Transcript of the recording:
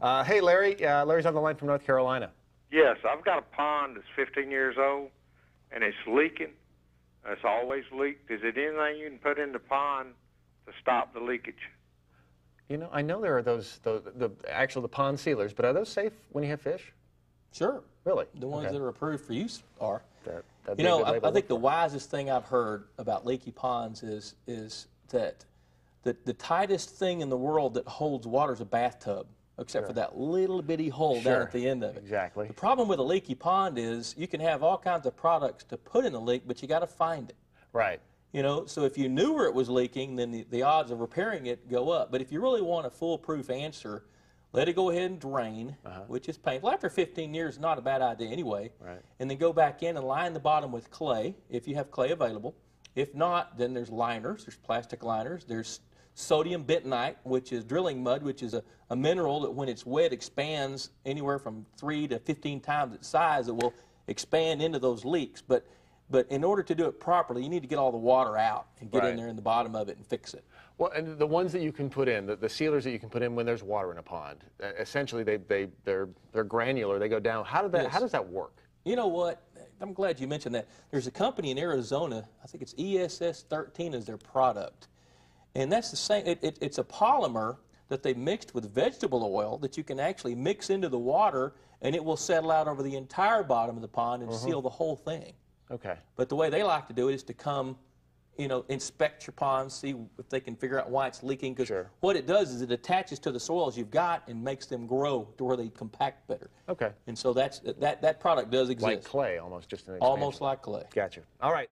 Hey, Larry. Larry's on the line from North Carolina. Yes, I've got a pond that's 15 years old, and it's leaking. It's always leaked. Is there anything you can put in the pond to stop the leakage? You know, I know there are those, the pond sealers, but are those safe when you have fish? Sure. Really? The ones that are approved for use are. You know, I think the wisest thing I've heard about leaky ponds is that the tightest thing in the world that holds water is a bathtub, except for that little bitty hole down at the end of it. Exactly. The problem with a leaky pond is you can have all kinds of products to put in the leak, but you got to find it. Right. You know, so if you knew where it was leaking, then the odds of repairing it go up. But if you really want a foolproof answer, let it go ahead and drain, which is painful. After 15 years, not a bad idea anyway. Right. And then go back in and line the bottom with clay, if you have clay available. If not, then there's liners, there's plastic liners, there's sodium bentonite, which is drilling mud, which is a mineral that when it's wet expands anywhere from 3 to 15 times its size. It will expand into those leaks. But in order to do it properly, you need to get all the water out and get in there in the bottom of it and fix it. Well, and the ones that you can put in, the sealers that you can put in when there's water in a pond, essentially they're granular. They go down. How does that work? You know what? I'm glad you mentioned that. There's a company in Arizona. I think it's ESS 13 is their product, and that's the same. It's a polymer that they mixed with vegetable oil that you can actually mix into the water, and it will settle out over the entire bottom of the pond and seal the whole thing. Okay. But the way they like to do it is to come, you know, inspect your pond, see if they can figure out why it's leaking. Because what it does is it attaches to the soils you've got and makes them grow to where they compact better. Okay. And so that product does exist. Like clay, almost, just an expansion. Almost like clay. Gotcha. All right.